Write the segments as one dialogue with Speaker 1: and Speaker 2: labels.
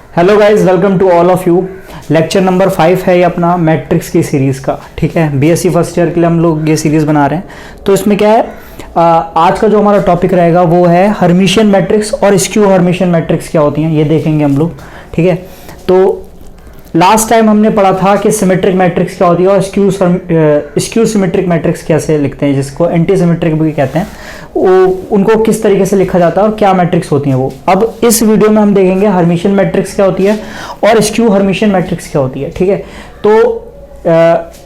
Speaker 1: Hello guys, welcome to all of you. Lecture number 5 है ये अपना मैट्रिक्स की सीरीज़ का। ठीक है, बीएससी फर्स्ट ईयर के लिए हम लोग ये सीरीज़ बना रहे हैं। तो इसमें क्या है, आज का जो हमारा टॉपिक रहेगा वो है हर्मिशियन मैट्रिक्स और स्क्यू हर्मिशियन मैट्रिक्स क्या होती हैं, ये देखेंगे हम लोग। ठीक है, तो लास्ट टाइम हमने पढ़ा था कि सिमेट्रिक मैट्रिक्स क्या होती है और स्क्यू सिमेट्रिक मैट्रिक्स कैसे लिखते हैं, जिसको एंटी सिमेट्रिक भी कहते हैं, वो उनको किस तरीके से लिखा जाता है और क्या मैट्रिक्स होती हैं वो। अब इस वीडियो में हम देखेंगे हर्मिशियन मैट्रिक्स क्या होती है और स्क्यू हर्मिशियन मैट्रिक्स क्या होती है। ठीक है, तो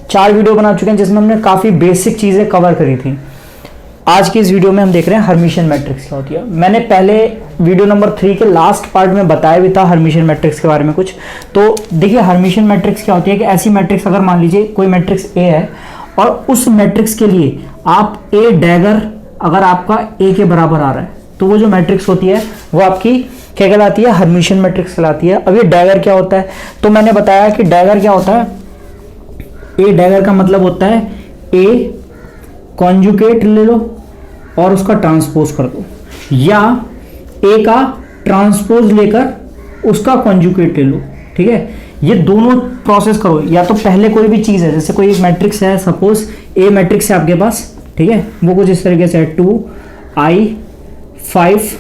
Speaker 1: 4 वीडियो बना चुके हैं जिसमें हमने काफ़ी बेसिक चीज़ें कवर करी थी। आज की इस वीडियो में हम देख रहे हैं हर्मिशियन मैट्रिक्स क्या होती है। मैंने पहले वीडियो नंबर 3 के लास्ट पार्ट में बताया भी था हर्मिशियन मैट्रिक्स के बारे में कुछ। तो देखिए हर्मिशियन मैट्रिक्स क्या होती है कि ऐसी मैट्रिक्स, अगर मान लीजिए कोई मैट्रिक्स ए है और उस मैट्रिक्स के लिए आप ए डैगर अगर आपका ए के बराबर आ रहा है तो वो जो मैट्रिक्स होती है वो आपकी क्या कहलाती है, हर्मिशियन मैट्रिक्स कहलाती है। अब ये डैगर क्या होता है, तो मैंने बताया कि डैगर क्या होता है, ए डैगर का मतलब होता है ए कॉन्जुगेट ले लो और उसका ट्रांसपोज कर दो, या ए का ट्रांसपोज लेकर उसका कॉन्जुगेट ले लो। ठीक है, ये दोनों प्रोसेस करो। या तो पहले कोई भी चीज़ है, जैसे कोई एक मैट्रिक्स है, सपोज ए मैट्रिक्स है आपके पास, ठीक है, वो कुछ इस तरीके से है 2 I 5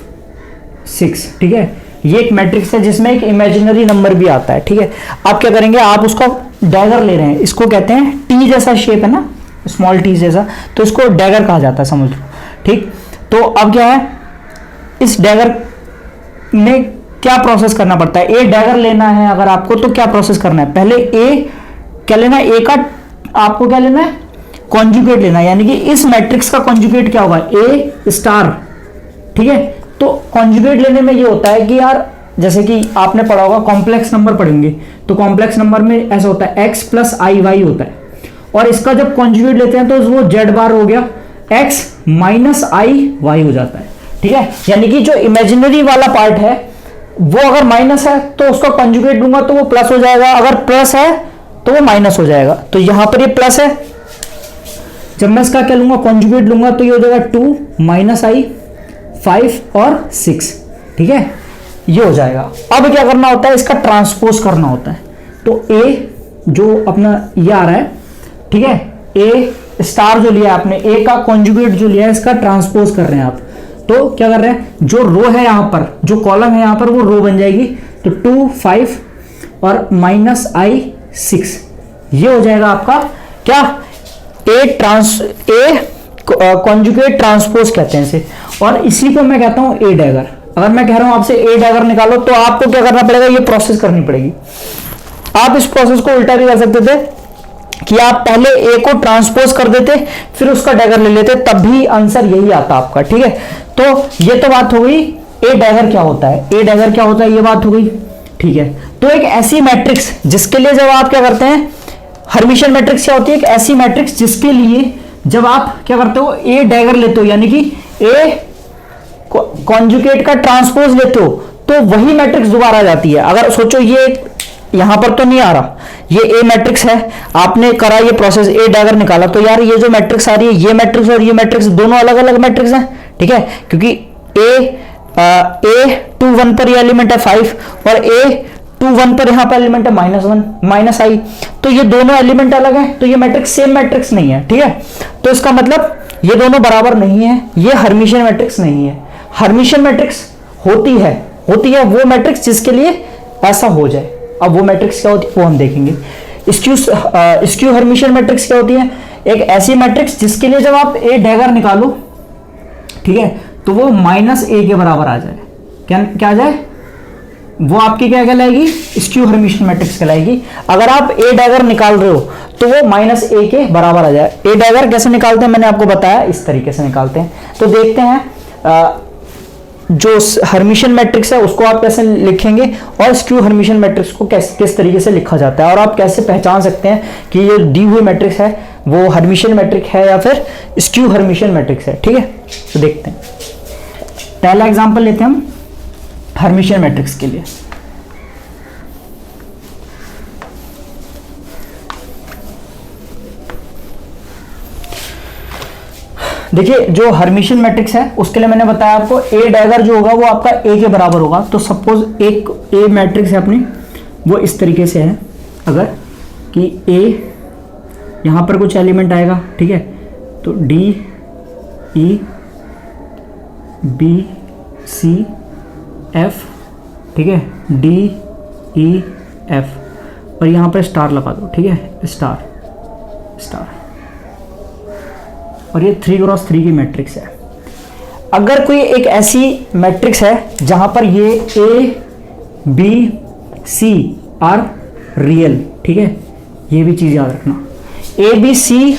Speaker 1: 6। ठीक है, ये एक मैट्रिक्स है जिसमें एक इमेजिनरी नंबर भी आता है। ठीक है, आप क्या करेंगे, आप उसका डैगर ले रहे हैं, इसको कहते हैं टी जैसा शेप है ना, स्मॉल टी जैसा, तो इसको डैगर कहा जाता है, समझ लो। ठीक, तो अब क्या है, इस डैगर में क्या प्रोसेस करना पड़ता है, ए डैगर लेना है अगर आपको तो क्या प्रोसेस करना है, पहले ए क्या लेना है, ए का आपको क्या लेना है, कॉन्जुगेट लेना है, यानी कि इस मैट्रिक्स का कॉन्जुगेट क्या होगा, ए स्टार। ठीक है, तो कॉन्जुगेट लेने में ये होता है कि यार, जैसे कि आपने पढ़ा होगा कॉम्प्लेक्स नंबर पढ़ेंगे तो कॉम्प्लेक्स नंबर में ऐसा होता है x प्लस आई वाई होता है, और इसका जब कॉन्जुगेट लेते हैं तो वो जेड बार हो गया, x माइनस आई वाई हो जाता है। ठीक है, यानी कि जो इमेजिनरी वाला पार्ट है वो अगर माइनस है तो उसका कॉन्जुगेट लूंगा तो वो प्लस हो जाएगा, अगर प्लस है तो वो माइनस हो जाएगा। तो यहां पर ये प्लस है, जब मैं इसका क्या लूंगा, कॉन्जुगेट लूंगा तो ये हो जाएगा 2 माइनस आई 5 और 6। ठीक है, ये हो जाएगा। अब क्या करना होता है, इसका ट्रांसपोज करना होता है। तो ए जो अपना ये आ रहा है, ठीक है, ए स्टार जो लिया आपने, ए का कॉन्जुगेट जो लिया है, इसका ट्रांसपोज कर रहे हैं आप। तो क्या कर रहे हैं, जो रो है यहां पर, जो कॉलम है यहां पर, वो रो बन जाएगी। तो 2 5 और माइनस आई 6, ये हो जाएगा आपका क्या, ए कॉन्जुगेट ट्रांसपोज कहते हैं इसे, और इसी को मैं कहता हूं ए डैगर। अगर मैं कह रहा हूं आपसे ए डैगर निकालो तो आपको क्या करना पड़ेगा, ये प्रोसेस करनी पड़ेगी। आप इस प्रोसेस को उल्टा भी कर सकते थे कि आप पहले ए को ट्रांसपोज कर देते फिर उसका डैगर ले लेते, तब भी आंसर यही आता आपका। ठीक है, तो ये तो बात हो गई ए डैगर क्या होता है, ए डैगर क्या होता है, ये बात हो गई। ठीक है, तो एक ऐसी मैट्रिक्स जिसके लिए जब आप क्या करते हैं, हर्मिशियन मैट्रिक्स क्या होती है, एक ऐसी मैट्रिक्स जिसके लिए जब आप क्या करते हो, ए डैगर लेते हो, यानी कि ए कॉन्जुगेट का ट्रांसपोज लेते हो, तो वही मैट्रिक्स दोबारा आ जाती है। अगर सोचो ये यहां पर तो नहीं आ रहा, ये ए मैट्रिक्स है, आपने करा ये प्रोसेस, ए डैगर निकाला, तो यार ये जो मैट्रिक्स आ रही है, ये मैट्रिक्स और ये मैट्रिक्स दोनों अलग अलग मैट्रिक्स हैं। ठीक है, क्योंकि ए 2 1 पर ये एलिमेंट है 5 और ए 2 1 पर यहां पर एलिमेंट है -1 माइनस आई, तो ये दोनों एलिमेंट अलग हैं, तो ये मैट्रिक्स सेम मैट्रिक्स नहीं है। ठीक है, तो इसका मतलब ये दोनों बराबर नहीं है, ये हर्मिशियन मैट्रिक्स नहीं है। हर्मिशियन मैट्रिक्स होती है वो मैट्रिक्स जिसके लिए ऐसा हो जाए। अब वो मैट्रिक्स क्या होती है वो हम देखेंगे। स्क्यू हर्मिशियन मैट्रिक्स क्या होती है, एक ऐसी मैट्रिक्स जिसके लिए जब आप ए डैगर निकालो, ठीक है, तो वो माइनस ए के बराबर आ जाए। क्या आ जाए, वो आपकी क्या कहलाएगी, स्क्यू हर्मिशियन मैट्रिक्स कहलाएगी। अगर आप ए डैगर निकाल रहे हो तो वो माइनस ए के बराबर आ जाए। ए डैगर कैसे निकालते हैं मैंने आपको बताया, इस तरीके से निकालते हैं। तो देखते हैं जो हर्मिशियन मैट्रिक्स है उसको आप कैसे लिखेंगे और स्क्यू हर्मिशियन मैट्रिक्स को किस तरीके से लिखा जाता है, और आप कैसे पहचान सकते हैं कि ये दी हुई मैट्रिक्स है वो हर्मिशियन मैट्रिक्स है या फिर स्क्यू हर्मिशियन मैट्रिक्स है। ठीक है, तो देखते हैं। पहला एग्जांपल लेते हैं हम हर्मिशियन मैट्रिक्स के लिए। देखिए जो हर्मिशियन मैट्रिक्स है उसके लिए मैंने बताया आपको ए डैगर जो होगा वो आपका ए के बराबर होगा। तो सपोज एक ए मैट्रिक्स है अपनी, वो इस तरीके से है अगर कि ए यहाँ पर कुछ एलिमेंट आएगा, ठीक है, तो D E B C F, ठीक है, डी ई एफ, और यहाँ पर स्टार लगा दो, ठीक है, स्टार स्टार, और ये 3x3 की मैट्रिक्स है। अगर कोई एक ऐसी मैट्रिक्स है जहां पर ये A B C are real, ठीक है, ये भी चीज याद रखना, ए बी सी,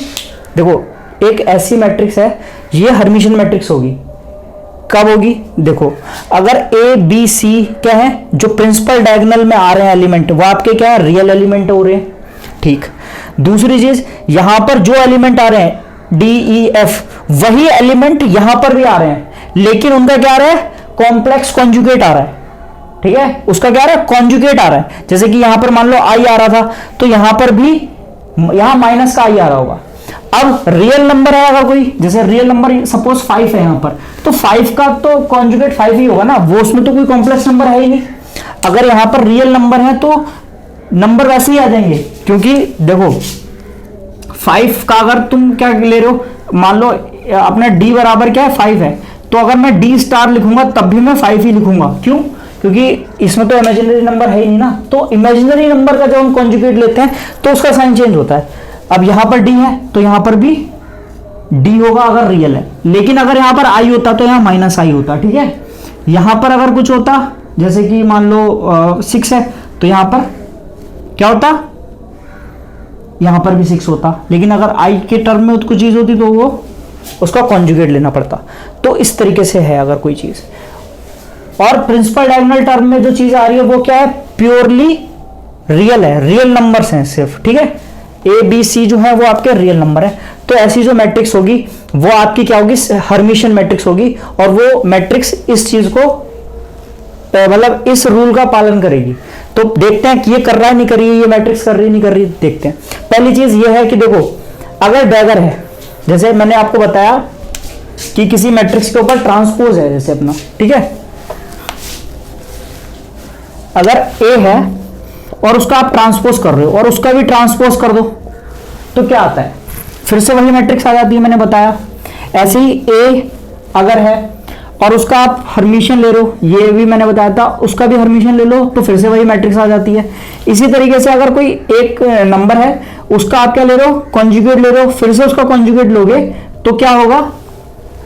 Speaker 1: देखो एक ऐसी मैट्रिक्स है, ये हर्मिशियन मैट्रिक्स होगी। कब होगी? देखो अगर ए बी सी क्या है, जो प्रिंसिपल डायगोनल में आ रहे हैं एलिमेंट, वो आपके क्या है, रियल एलिमेंट हो रहे हैं, ठीक। दूसरी चीज, यहां पर जो एलिमेंट आ रहे हैं डी ई एफ, वही एलिमेंट यहां पर भी आ रहे हैं, लेकिन उनका क्या आ रहा है, कॉम्प्लेक्स कॉन्जुगेट आ रहा है, ठीक है, उसका क्या आ रहा है, कॉन्जुगेट आ रहा है। जैसे कि यहां पर मान लो आई आ रहा था, तो यहां पर भी यहां माइनस का आई आ रहा होगा। अब रियल नंबर है अगर कोई, जैसे रियल नंबर सपोज 5 है यहां पर, तो 5 का तो कॉन्जुगेट 5 ही होगा ना, वो उसमें तो कोई कॉम्प्लेक्स नंबर है ही नहीं। अगर यहां पर रियल नंबर है तो नंबर वैसे ही आ जाएंगे, क्योंकि देखो 5 का अगर तुम क्या ले रहे हो, मान लो अपना d बराबर क्या है, 5 है, तो अगर मैं d स्टार लिखूंगा तब भी मैं 5 ही लिखूंगा। क्यों? क्योंकि इसमें तो इमेजिनरी नंबर है ही नहीं ना। तो इमेजिनरी नंबर का जब हम कॉन्जुगेट लेते हैं तो उसका साइन चेंज होता है। अब यहां पर d है तो यहां पर भी d होगा अगर रियल है, लेकिन अगर यहां पर i होता तो यहां माइनस i होता, ठीक है। यहां पर अगर कुछ होता, जैसे कि मान लो 6 है, तो यहां पर क्या होता, यहां पर भी 6 होता, लेकिन अगर i के टर्म में कुछ चीज होती तो वो उसका कॉन्जुगेट लेना पड़ता। तो इस तरीके से है अगर कोई चीज। और प्रिंसिपल डायगोनल टर्म में जो चीज आ रही है वो क्या है, प्योरली रियल है, रियल नंबर्स हैं सिर्फ, ठीक है। ए बी सी जो है वो आपके रियल नंबर है। तो ऐसी जो मैट्रिक्स होगी वो आपकी क्या होगी, हर्मिशियन मैट्रिक्स होगी, और वो मैट्रिक्स इस चीज को मतलब इस रूल का पालन करेगी। तो देखते हैं कि ये कर रहा है नहीं कर रही है, ये मैट्रिक्स कर रही है नहीं कर रही है, देखते हैं। पहली चीज ये है कि देखो अगर डैगर है, जैसे मैंने आपको बताया कि किसी मैट्रिक्स के ऊपर ट्रांसपोज है, जैसे अपना, ठीक है, अगर ए है और उसका आप ट्रांसपोज कर रहे हो और उसका भी ट्रांसपोज कर दो तो क्या आता है, फिर से वही मैट्रिक्स आ जाती है, मैंने बताया। ऐसे ही ए अगर है और उसका आप हर्मिशियन ले लो, ये भी मैंने बताया था, उसका भी हर्मिशियन ले लो तो फिर से वही मैट्रिक्स आ जाती है। इसी तरीके से अगर कोई एक नंबर है, उसका आप क्या ले रहे हो, कॉन्जुगेट ले रहे हो, फिर से उसका कॉन्जुगेट लोगे तो क्या होगा,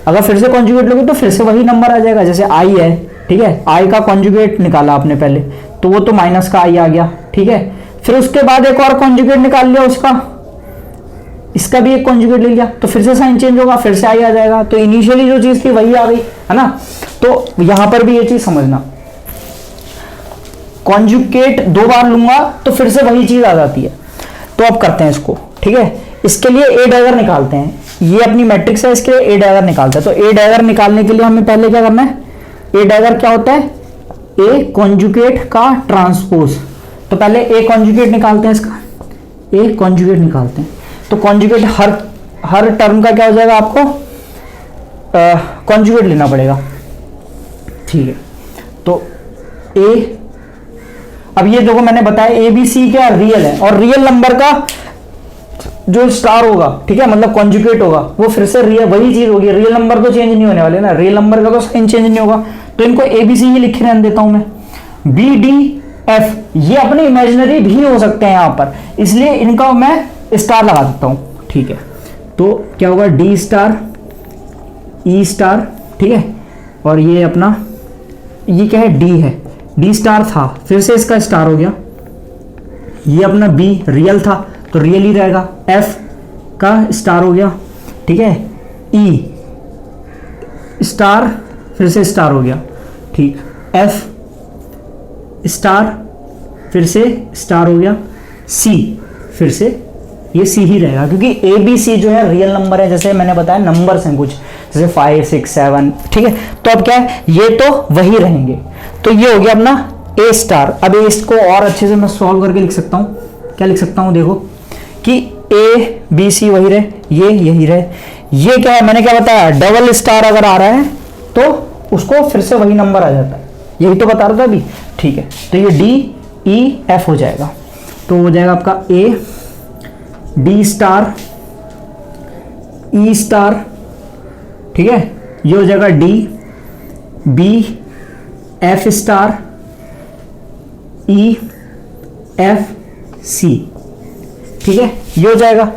Speaker 1: अगर फिर से कॉन्जुगेट लोगे तो फिर से वही नंबर आ जाएगा। जैसे आई है, ठीक है, आई का कॉन्जुगेट निकाला आपने पहले, तो वो तो माइनस का आई आ गया, ठीक है। फिर उसके बाद एक और कॉन्जुगेट निकाल लिया उसका, इसका भी एक कॉन्जुगेट ले लिया, तो फिर से साइन चेंज होगा, फिर से आई आ जाएगा। तो इनिशियली जो चीज थी वही आ गई, है ना। तो यहां पर भी ये चीज समझना, कॉन्जुगेट 2 बार लूंगा तो फिर से वही चीज आ जाती है। तो अब करते हैं इसको, ठीक है। इसके लिए ए डैगर निकालते हैं, ये अपनी मैट्रिक्स है, इसके लिए ए डैगर निकालते हैं। तो ए डैगर निकालने के लिए हमें पहले क्या करना है, ए डैगर क्या होता है, ए कॉन्जुगेट का ट्रांसपोज। तो पहले ए कॉन्जुगेट निकालते हैं, इसका ए कॉन्जुगेट निकालते हैं। तो कॉन्जुगेट हर टर्म का क्या हो जाएगा, आपको कॉन्जुगेट लेना पड़ेगा, ठीक है। तो ए, अब ये देखो मैंने बताया ए बी सी क्या रियल है, और रियल नंबर का जो स्टार होगा, ठीक है, मतलब कॉन्जुगेट होगा, वो फिर से रियल वही चीज होगी। रियल नंबर तो चेंज नहीं होने वाले ना, रियल नंबर का तो साइन चेंज नहीं होगा। तो इनको ए बी सी ही लिखे रहने देता हूं मैं। बी डी एफ ये अपने इमेजिनरी भी हो सकते हैं यहां पर, इसलिए इनका मैं स्टार लगा देता हूं, ठीक है। तो क्या होगा, डी स्टार ई स्टार, ठीक है, और ये अपना ये क्या है, डी है, डी स्टार था, फिर से इसका स्टार हो गया। ये अपना बी रियल था तो रियल ही रहेगा, एफ का स्टार हो गया, ठीक है, ई स्टार फिर से स्टार हो गया, ठीक, एफ स्टार फिर से स्टार हो गया, सी फिर से ये सी ही रहेगा, क्योंकि ए बी सी जो है रियल नंबर है, जैसे मैंने बताया नंबर्स हैं कुछ, जैसे 5 6 7, ठीक है। तो अब क्या है, ये तो वही रहेंगे। तो ये हो गया अपना ए स्टार। अब इसको और अच्छे से मैं सॉल्व करके लिख सकता हूँ। क्या लिख सकता हूँ, देखो कि ए बी सी वही रहे, ये यही रहे, ये क्या है, मैंने क्या बताया, डबल स्टार अगर आ रहा है तो उसको फिर से वही नंबर आ जाता है, यही तो बता रहा था अभी। ठीक है, तो ये DEF हो जाएगा, तो हो जाएगा आपका A D star E star, ठीक है, ये हो जाएगा D B F star E F C, ठीक है, ये हो जाएगा।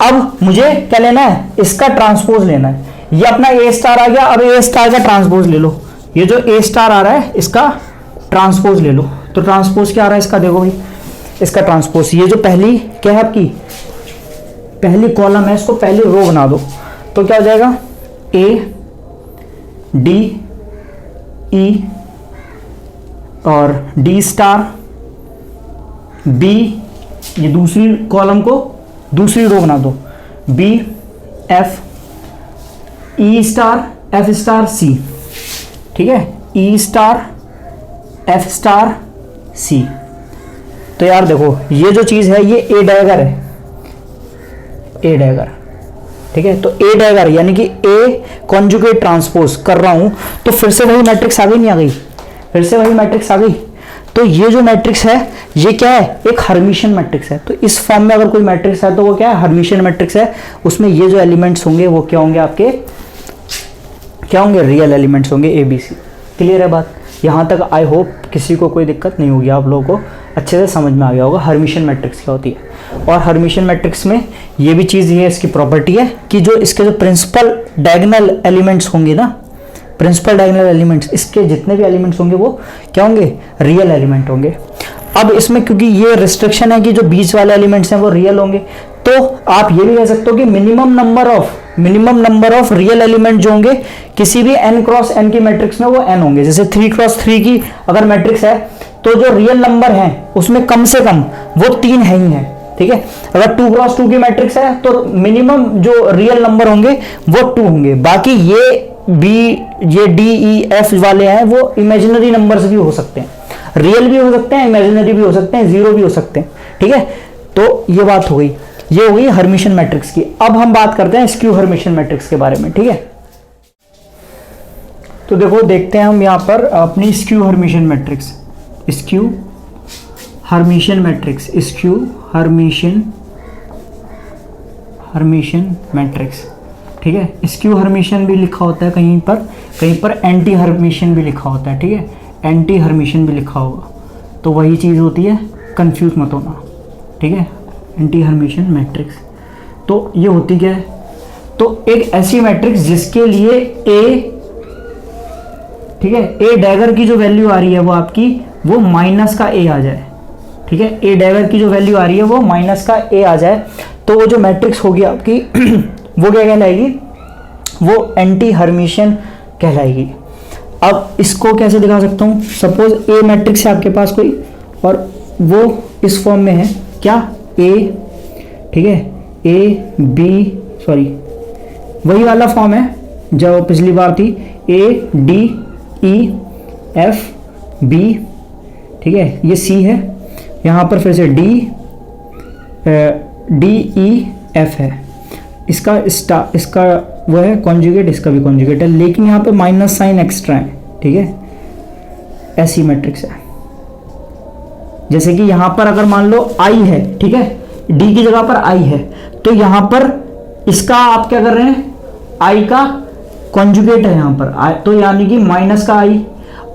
Speaker 1: अब मुझे क्या लेना है, इसका ट्रांसपोज लेना है। ये अपना A स्टार आ गया, अब A स्टार का ट्रांसपोज ले लो। ये जो A स्टार आ रहा है इसका ट्रांसपोज ले लो। तो ट्रांसपोज क्या आ रहा है इसका, देखो भाई, इसका ट्रांसपोज, ये जो पहली क्या है आपकी पहली कॉलम है, इसको पहली रो बना दो। तो क्या हो जाएगा, A D E और D स्टार B, ये दूसरी कॉलम को दूसरी रो बना दो, B F E star F star C, ठीक है, E star F star C। तो यार देखो ये जो चीज़ है ये A डैगर है, A डैगर, ठीक है। तो A डैगर यानी कि A कॉन्जुगेट ट्रांसपोज कर रहा हूं, तो फिर से वही मैट्रिक्स आ गई, नहीं आ गई, फिर से वही मैट्रिक्स आ गई। तो ये जो मैट्रिक्स है ये क्या है, एक हर्मिशियन मैट्रिक्स है। तो इस फॉर्म में अगर कोई मैट्रिक्स है तो वो क्या है, हर्मिशियन मैट्रिक्स है। उसमें ये जो एलिमेंट्स होंगे वो क्या होंगे, आपके क्या होंगे, रियल एलिमेंट्स होंगे ABC। क्लियर है बात, यहाँ तक आई होप किसी को कोई दिक्कत नहीं होगी, आप लोगों को अच्छे से समझ में आ गया होगा हर्मिशियन मैट्रिक्स क्या होती है। और हर्मिशियन मैट्रिक्स में ये भी चीज़, ये इसकी प्रॉपर्टी है कि जो इसके जो प्रिंसिपल डायगोनल एलिमेंट्स होंगे ना, प्रिंसिपल डायगोनल एलिमेंट्स, इसके जितने भी एलिमेंट्स होंगे वो क्या होंगे, रियल एलिमेंट होंगे। अब इसमें क्योंकि ये रिस्ट्रिक्शन है कि जो बीच वाले एलिमेंट्स हैं वो रियल होंगे, तो आप ये भी कह सकते हो कि minimum number of real element जो होंगे किसी भी n क्रॉस n की मैट्रिक्स में वो n होंगे। जैसे 3 क्रॉस 3 की अगर मैट्रिक्स है तो जो रियल नंबर है उसमें कम से कम वो 3 है ही है, ठीक है। अगर 2 क्रॉस 2 की मैट्रिक्स है तो मिनिमम जो रियल नंबर होंगे वो 2 होंगे। बाकी ये D E F वाले हैं वो इमेजिनरी नंबर्स भी हो सकते हैं, रियल भी हो सकते हैं, इमेजिनरी भी हो सकते हैं, जीरो भी हो सकते हैं, ठीक है। तो ये बात हो गई, ये हो गई हर्मिशियन मैट्रिक्स की। अब हम बात करते हैं स्क्यू हर्मिशियन मैट्रिक्स के बारे में, ठीक है। तो देखो देखते हैं हम यहाँ पर अपनी skew Hermitian matrix, skew Hermitian matrix, skew Hermitian matrix, ठीक है। स्क्यू हर्मिशियन भी लिखा होता है कहीं पर एंटी हर्मिशियन भी लिखा होता है, ठीक है, एंटी हर्मिशियन भी लिखा होगा, तो वही चीज़ होती है, कंफ्यूज मत होना, ठीक है। एंटी हर्मिशियन मैट्रिक्स तो ये होती क्या है, तो एक ऐसी मैट्रिक्स जिसके लिए A, ठीक है, A डैगर की जो वैल्यू आ रही है वो आपकी वो माइनस का A आ जाए, ठीक है, A डैगर की जो वैल्यू आ रही है वो माइनस का A आ जाए, तो वो जो मैट्रिक्स होगी आपकी वो क्या कहलाएगी, वो एंटी हर्मिशियन कहलाएगी। अब इसको कैसे दिखा सकता हूँ, सपोज A मैट्रिक्स है आपके पास कोई और वो इस फॉर्म में है, क्या A, ठीक है, वही वाला फॉर्म है जो पिछली बार थी, A D E F B, ठीक है, ये C है, यहाँ पर फिर से D E F है, इसका वो है कॉन्जुगेट, इसका भी कॉन्जुगेट है, लेकिन यहाँ पे माइनस साइन एक्स्ट्रा है, ठीक है, ऐसी मैट्रिक्स है। जैसे कि यहाँ पर अगर मान लो I है, ठीक है, D की जगह पर I है, तो यहाँ पर इसका आप क्या कर रहे हैं, I का कॉन्जुगेट है यहाँ पर, तो यानी कि माइनस का I,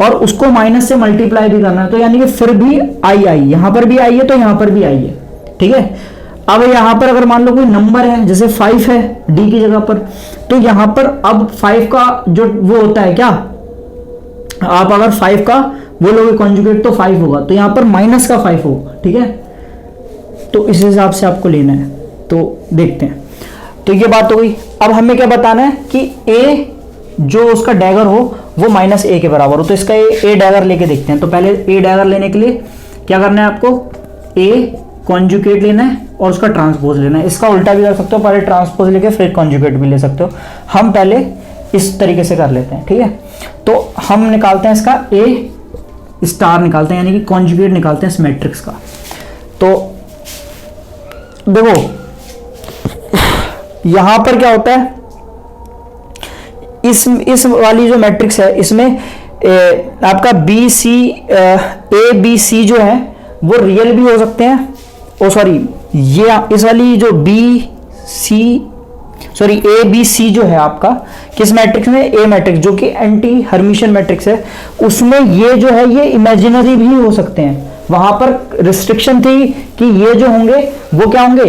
Speaker 1: और उसको माइनस से मल्टीप्लाई भी करना है, तो यानी कि फिर भी I, यहाँ पर भी I है तो यहाँ पर भी I है, ठीक है। अब यहाँ पर अगर मान लो कोई नंबर है, जैसे 5 है D की जगह पर, तो यहाँ पर अब 5 का जो वो होता है क्या, आप अगर 5 का वो लोगे कॉन्जुगेट तो 5 होगा, तो यहाँ पर माइनस का 5 होगा, ठीक है। तो इस हिसाब से आपको लेना है, तो देखते हैं। तो ये बात हो गई। अब हमें क्या बताना है कि A जो उसका डैगर हो वो माइनस A के बराबर हो, तो इसका A डैगर लेके देखते हैं। तो पहले A डैगर लेने के लिए क्या करना है आपको, A कॉन्जुगेट लेना है और उसका ट्रांसपोज लेना है। इसका उल्टा भी कर सकते हो, पहले ट्रांसपोज लेके फिर कॉन्जुगेट भी ले सकते हो। हम पहले इस तरीके से कर लेते हैं, ठीक है। तो हम निकालते हैं इसका A स्टार निकालते हैं, यानी कि कॉन्जुगेट निकालते हैं इस मैट्रिक्स का। तो देखो यहां पर क्या होता है, इस वाली जो मैट्रिक्स है इसमें आपका बी सी ए बी सी जो है वो रियल भी हो सकते हैं, ओ सॉरी ये इस वाली जो B C sorry A B C जो है आपका किस मैट्रिक्स में, ए मैट्रिक्स जो कि एंटी हर्मिशियन मैट्रिक्स है, उसमें ये जो है ये इमेजिनरी भी हो सकते हैं। वहां पर रिस्ट्रिक्शन थी कि ये जो होंगे वो क्या होंगे,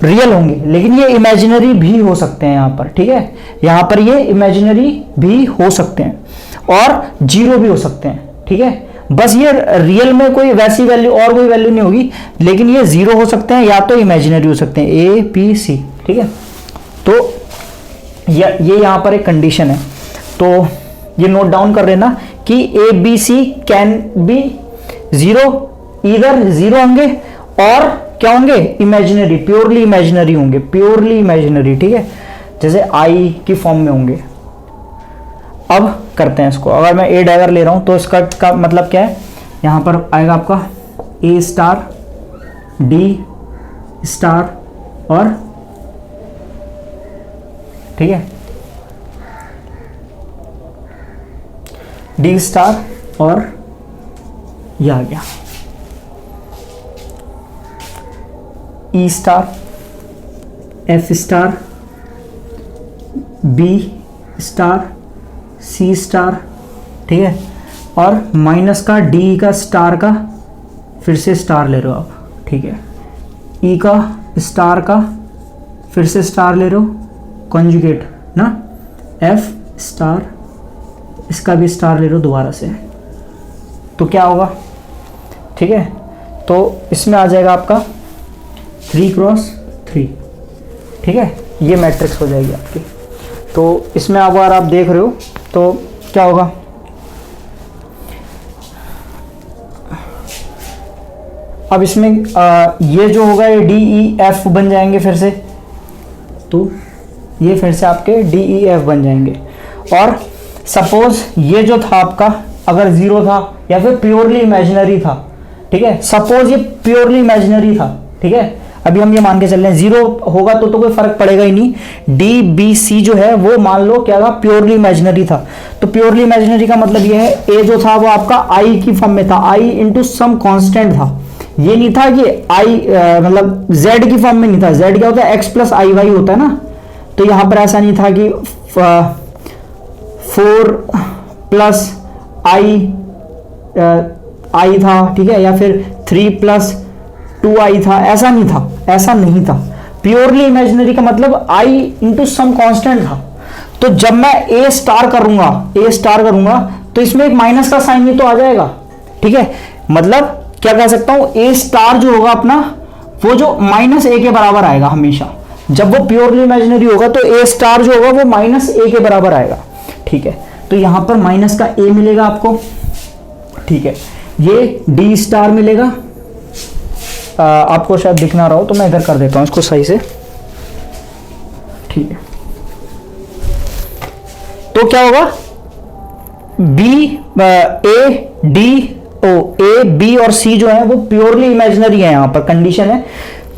Speaker 1: रियल होंगे, लेकिन ये इमेजिनरी भी हो सकते हैं यहां पर, ठीक है। यहां पर ये इमेजिनरी भी हो सकते हैं और जीरो भी हो सकते हैं, ठीक है। बस ये रियल में कोई वैसी वैल्यू और कोई वैल्यू नहीं होगी, लेकिन ये जीरो हो सकते हैं या तो इमेजिनरी हो सकते हैं, ए बी सी, ठीक है। तो ये यहां पर एक कंडीशन है, तो ये नोट डाउन कर लेना कि A B C can be zero, इधर जीरो होंगे और क्या होंगे, इमेजिनरी, प्योरली इमेजिनरी होंगे, प्योरली इमेजिनरी, ठीक है, जैसे आई की फॉर्म में होंगे। अब करते हैं इसको, अगर मैं ए डैगर ले रहा हूं तो इसका का मतलब क्या है, यहां पर आएगा आपका ए स्टार डी स्टार और, ठीक है, डी स्टार और ये आ गया E star, F star, B star, C star, ठीक है, और माइनस का डी का स्टार का फिर से स्टार ले रहे हो आप, ठीक है, ई का स्टार का फिर से स्टार ले रहे हो कॉन्जुगेट ना, एफ स्टार इसका भी स्टार ले रहे हो दोबारा से, तो क्या होगा, ठीक है। तो इसमें आ जाएगा आपका 3x3, ठीक है, ये मैट्रिक्स हो जाएगी आपकी। तो इसमें अगर आप देख रहे हो तो क्या होगा, अब इसमें ये जो होगा ये डी ई एफ बन जाएंगे फिर से, तो ये फिर से आपके डी ई एफ बन जाएंगे। और सपोज ये जो था आपका अगर जीरो था या फिर प्योरली इमेजिनरी था, ठीक है, सपोज ये प्योरली इमेजिनरी था, ठीक है, अभी हम ये मान के चल रहे हैं जीरो होगा तो कोई फर्क पड़ेगा ही नहीं। डी बी सी जो है वो मान लो क्या था, प्योरली इमेजिनरी था, तो प्योरली इमेजिनरी का मतलब ये है ए जो था वो आपका आई की फॉर्म में था, आई इंटू सम कांस्टेंट था, ये नहीं था कि आई मतलब जेड की फॉर्म में नहीं था, जेड क्या होता है एक्स प्लस आई वाई होता है ना, तो यहां पर ऐसा नहीं था कि 4 प्लस आई था, ठीक है, या फिर 3 प्लस 2i था, ऐसा नहीं था, ऐसा नहीं था। प्योरली इमेजिनरी का मतलब i इंटू सम कांस्टेंट था। तो जब मैं a स्टार करूंगा तो इसमें एक माइनस का साइन ही तो आ जाएगा, ठीक है, मतलब क्या कह सकता हूं, a स्टार जो होगा अपना वो जो -a के बराबर आएगा हमेशा, जब वो प्योरली इमेजिनरी होगा तो a स्टार जो होगा वो -a के बराबर आएगा, ठीक है। तो यहां पर माइनस का a मिलेगा आपको, ठीक है, ये d स्टार मिलेगा, आपको शायद दिख ना रहा हो तो मैं इधर कर देता हूं इसको सही से, ठीक है। तो क्या होगा, ए बी और सी जो है वो प्योरली इमेजिनरी है, यहां पर कंडीशन है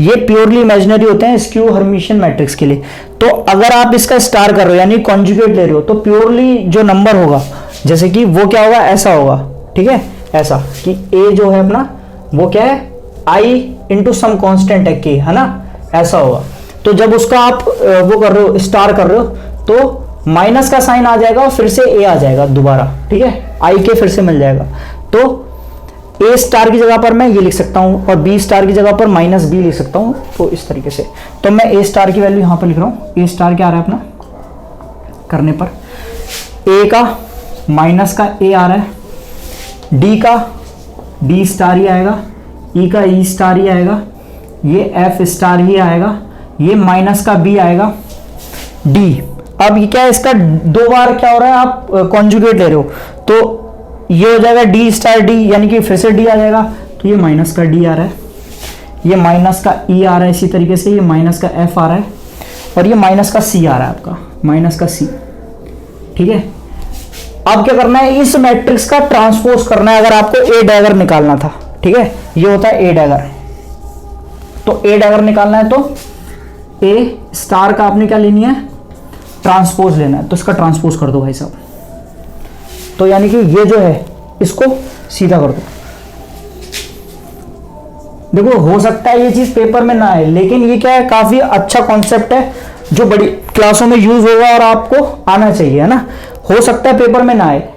Speaker 1: ये प्योरली इमेजिनरी होते हैं स्क्यू हर्मिशियन मैट्रिक्स के लिए। तो अगर आप इसका स्टार कर रहे हो यानी कॉन्जुगेट ले रहे हो तो प्योरली जो नंबर होगा जैसे कि वो क्या होगा, ऐसा होगा, ठीक है, ऐसा कि ए जो है अपना वो क्या है, आई इंटू सम कॉन्स्टेंट है के, है ना, ऐसा होगा। तो जब उसका आप वो कर रहे हो, स्टार कर रहे हो, तो माइनस का साइन आ जाएगा और फिर से ए आ जाएगा दोबारा, ठीक है, आई के फिर से मिल जाएगा। तो ए स्टार की जगह पर मैं ये लिख सकता हूं और बी स्टार की जगह पर -b लिख सकता हूं, तो इस तरीके से। तो मैं ए स्टार की वैल्यू यहां पर लिख रहा हूं, ए स्टार क्या आ रहा है अपना करने पर, ए का माइनस का ए आ रहा है, डी का डी स्टार ही आएगा, ई का ई स्टार ही आएगा, ये एफ स्टार ही आएगा, ये माइनस का बी आएगा, डी। अब ये क्या है, इसका दो बार क्या हो रहा है, आप कॉन्जुगेट ले रहे हो, तो ये हो जाएगा डी स्टार डी, यानी कि फिर से डी आ जाएगा, तो ये माइनस का डी आ रहा है, ये माइनस का ई आ रहा है, इसी तरीके से ये माइनस का एफ आ रहा है और ये माइनस का सी आ रहा है आपका, माइनस का सी, ठीक है। अब क्या करना है, इस मैट्रिक्स का ट्रांसपोज करना है अगर आपको ए डैगर निकालना था, ठीक है, ये होता है ए डैगर। तो ए डैगर निकालना है तो ए स्टार का आपने क्या लेनी है, ट्रांसपोज लेना है, तो इसका ट्रांसपोज कर दो भाई साहब। तो यानी कि ये जो है इसको सीधा कर दो। देखो हो सकता है ये चीज पेपर में ना आए, लेकिन ये क्या है, काफी अच्छा कॉन्सेप्ट है जो बड़ी क्लासों में यूज होगा और आपको आना चाहिए, है ना। हो सकता है पेपर में ना आए,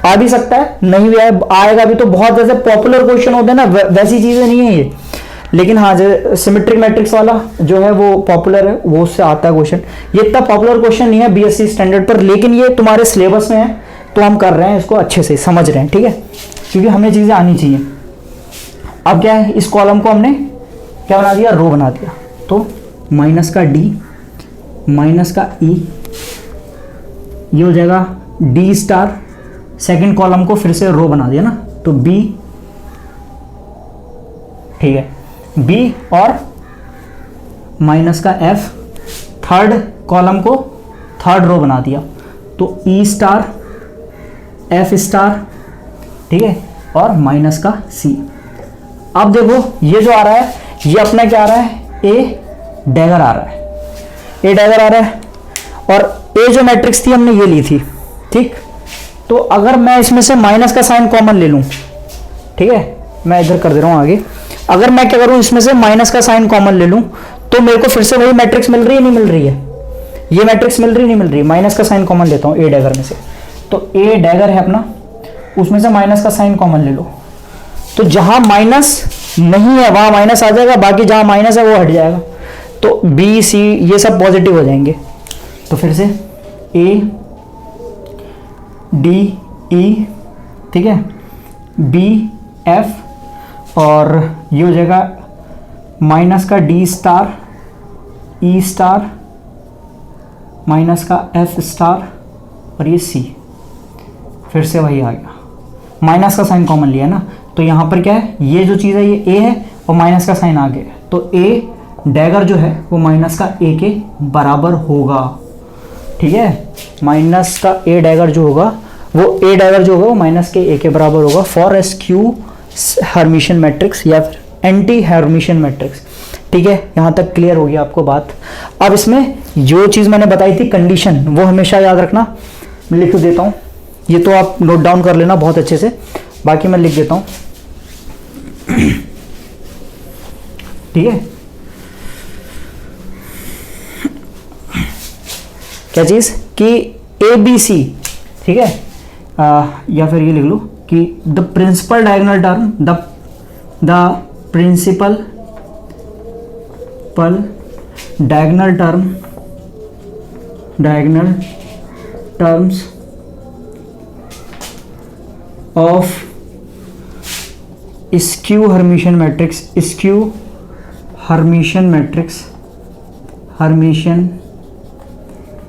Speaker 1: आ भी सकता है, नहीं भी आए, आएगा भी तो बहुत जैसे पॉपुलर क्वेश्चन होते हैं ना, वैसी चीजें नहीं है ये। लेकिन हाँ, जो सिमेट्रिक मैट्रिक्स वाला जो है वो पॉपुलर है, वो उससे आता है क्वेश्चन। ये इतना पॉपुलर क्वेश्चन नहीं है बीएससी स्टैंडर्ड पर, लेकिन ये तुम्हारे सिलेबस में है तो हम कर रहे हैं इसको, अच्छे से समझ रहे हैं, ठीक है, क्योंकि हमें चीजें आनी चाहिए। अब क्या है, इस कॉलम को हमने क्या बना दिया, रो बना दिया। तो माइनस का डी माइनस का ई, ये हो जाएगा डी स्टार। सेकंड कॉलम को फिर से रो बना दिया ना, तो बी, ठीक है, बी और माइनस का एफ। थर्ड कॉलम को थर्ड रो बना दिया, तो ई स्टार एफ स्टार, ठीक है, और माइनस का सी। अब देखो ये जो आ रहा है ये अपना क्या आ रहा है, ए डैगर आ रहा है, ए डैगर आ रहा है। और ए जो मैट्रिक्स थी हमने ये ली थी, ठीक। तो अगर मैं इसमें से माइनस का साइन कॉमन ले लूं, ठीक है, मैं इधर कर दे रहा हूं आगे। अगर मैं क्या करूं, इसमें से माइनस का साइन कॉमन ले लूं, तो मेरे को फिर से वही मैट्रिक्स मिल रही है, नहीं मिल रही है, ये मैट्रिक्स मिल रही नहीं मिल रही। माइनस का साइन कॉमन लेता हूं ए डैगर में से, तो ए डैगर है अपना, उसमें से माइनस का साइन कॉमन ले लो, तो जहां माइनस नहीं है वहां माइनस आ जाएगा, बाकी जहां माइनस है वो हट जाएगा। तो बी सी ये सब पॉजिटिव हो जाएंगे। तो फिर से ए डी ई, ठीक है, बी एफ, और ये हो जाएगा माइनस का डी स्टार ई स्टार माइनस का एफ स्टार, और ये सी। फिर से वही आ गया, माइनस का साइन कॉमन लिया ना, तो यहां पर क्या है, ये जो चीज़ है ये ए है और माइनस का साइन आ गया, तो ए डैगर जो है वो माइनस का ए के बराबर होगा, ठीक है। माइनस का ए डैगर जो होगा वो माइनस के ए के बराबर होगा फॉर एसक्यू हर्मिशियन मैट्रिक्स या फिर एंटी हर्मिशियन मैट्रिक्स, ठीक है। यहां तक क्लियर हो गया आपको बात। अब इसमें जो चीज़ मैंने बताई थी कंडीशन, वो हमेशा याद रखना, लिख देता हूं, ये तो आप नोट डाउन कर लेना बहुत अच्छे से, बाकी मैं लिख देता हूं, ठीक है। क्या चीज कि ए बी सी, ठीक है, या फिर ये लिख लो कि the principal diagonal term, the principal diagonal terms of skew Hermitian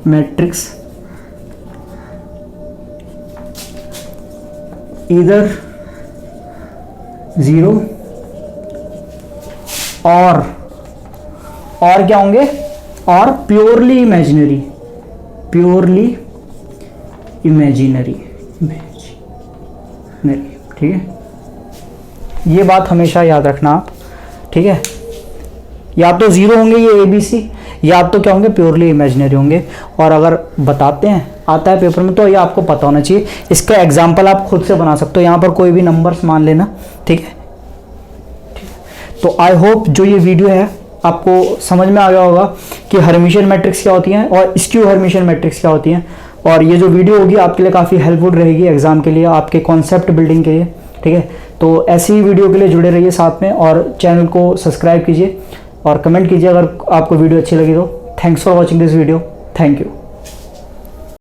Speaker 1: matrix either 0 और क्या होंगे, और प्योरली इमेजिनरी, ठीक है। ये बात हमेशा याद रखना आप, ठीक है। या तो 0 होंगे ये ABC, या तो क्या होंगे, प्योरली इमेजिनरी होंगे। और अगर बताते हैं, आता है पेपर में, तो ये आपको पता होना चाहिए। इसका एग्जाम्पल आप खुद से बना सकते हो, यहाँ पर कोई भी नंबर्स मान लेना, ठीक है। तो आई होप जो ये वीडियो है आपको समझ में आ गया होगा कि हर्मिशियन मैट्रिक्स क्या होती हैं और स्क्यू हर्मिशियन मैट्रिक्स क्या होती हैं। और ये जो वीडियो होगी आपके लिए काफ़ी हेल्पफुल रहेगी एग्जाम के लिए, आपके कॉन्सेप्ट बिल्डिंग के लिए, ठीक है। तो ऐसी ही वीडियो के लिए जुड़े रहिए साथ में, और चैनल को सब्सक्राइब कीजिए और कमेंट कीजिए अगर आपको वीडियो अच्छी लगी तो। Thanks for watching this video, thank you.